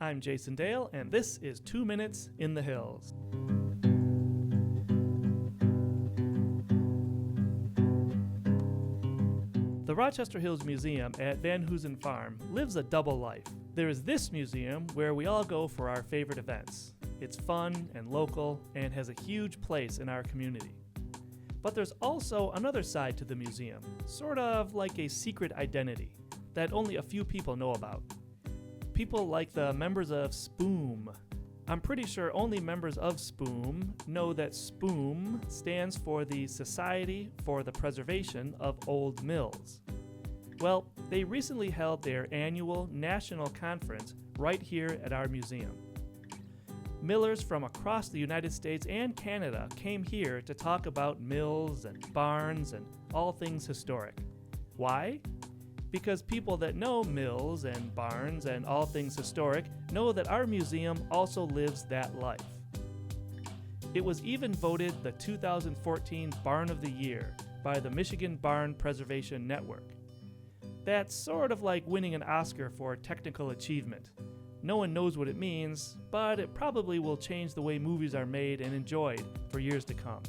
I'm Jason Dale, and this is 2 Minutes in the Hills. The Rochester Hills Museum at Van Hoosen Farm lives a double life. There is this museum where we all go for our favorite events. It's fun and local and has a huge place in our community. But there's also another side to the museum, sort of like a secret identity that only a few people know about. People like the members of SPOOM. I'm pretty sure only members of SPOOM know that SPOOM stands for the Society for the Preservation of Old Mills. Well, they recently held their annual national conference right here at our museum. Millers from across the United States and Canada came here to talk about mills and barns and all things historic. Why? Because people that know mills and barns and all things historic know that our museum also lives that life. It was even voted the 2014 Barn of the Year by the Michigan Barn Preservation Network. That's sort of like winning an Oscar for technical achievement. No one knows what it means, but it probably will change the way movies are made and enjoyed for years to come.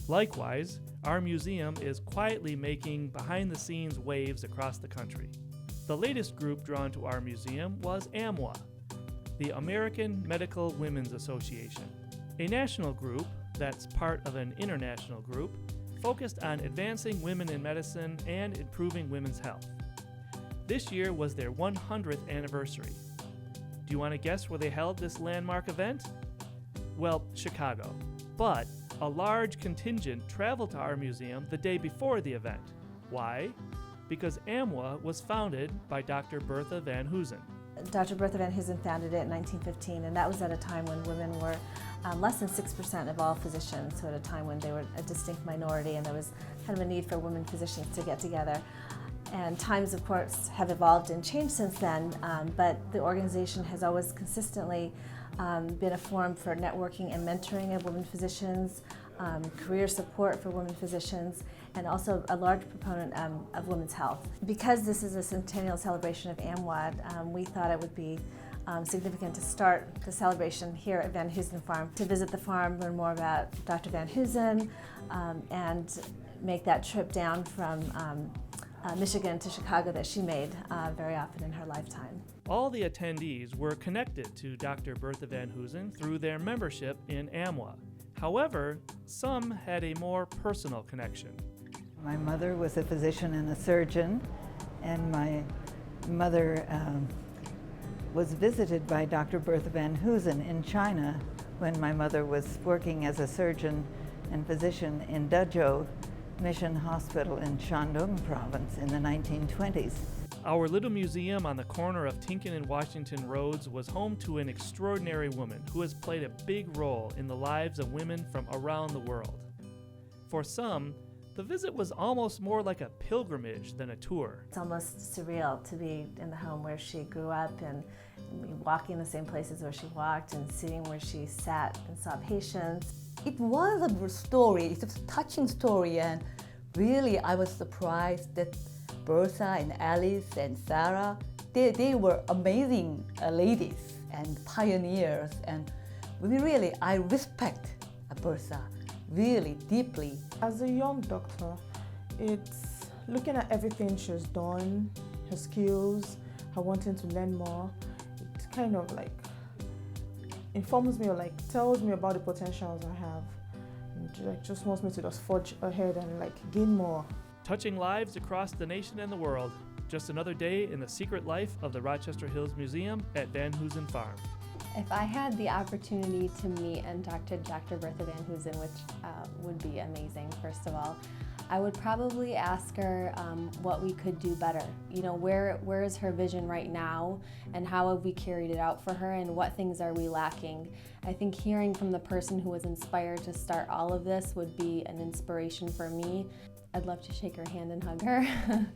Likewise, our museum is quietly making behind-the-scenes waves across the country. The latest group drawn to our museum was AMWA, the American Medical Women's Association, a national group that's part of an international group focused on advancing women in medicine and improving women's health. This year was their 100th anniversary. Do you want to guess where they held this landmark event? Well, Chicago. But a large contingent traveled to our museum the day before the event. Why? Because AMWA was founded by Dr. Bertha Van Hoosen. Dr. Bertha Van Hoosen founded it in 1915, and that was at a time when women were less than 6% of all physicians, so at a time when they were a distinct minority and there was kind of a need for women physicians to get together. And times, of course, have evolved and changed since then, but the organization has always consistently been a forum for networking and mentoring of women physicians, career support for women physicians, and also a large proponent of women's health. Because this is a centennial celebration of AMWA, we thought it would be significant to start the celebration here at Van Hoosen Farm, to visit the farm, learn more about Dr. Van Hoosen, and make that trip down from Michigan to Chicago that she made very often in her lifetime. All the attendees were connected to Dr. Bertha Van Hoosen through their membership in AMWA. However, some had a more personal connection. My mother was a physician and a surgeon, and my mother was visited by Dr. Bertha Van Hoosen in China when my mother was working as a surgeon and physician in Dezhou Mission Hospital in Shandong Province in the 1920s. Our little museum on the corner of Tinkin and Washington Roads was home to an extraordinary woman who has played a big role in the lives of women from around the world. For some, the visit was almost more like a pilgrimage than a tour. It's almost surreal to be in the home where she grew up and walking the same places where she walked and sitting where she sat and saw patients. It was a story, it's a touching story, and really I was surprised that Bertha and Alice and Sarah, they were amazing ladies and pioneers, and I respect Bertha really deeply. As a young doctor, it's looking at everything she's done, her skills, her wanting to learn more. It kind of like informs me or like tells me about the potentials I have, and like just wants me to just forge ahead and like gain more. Touching lives across the nation and the world. Just another day in the secret life of the Rochester Hills Museum at Van Hoosen Farm. If I had the opportunity to meet and talk to Dr. Bertha Van Hoosen, which would be amazing, first of all, I would probably ask her what we could do better. You know, where is her vision right now, and how have we carried it out for her, and what things are we lacking? I think hearing from the person who was inspired to start all of this would be an inspiration for me. I'd love to shake her hand and hug her.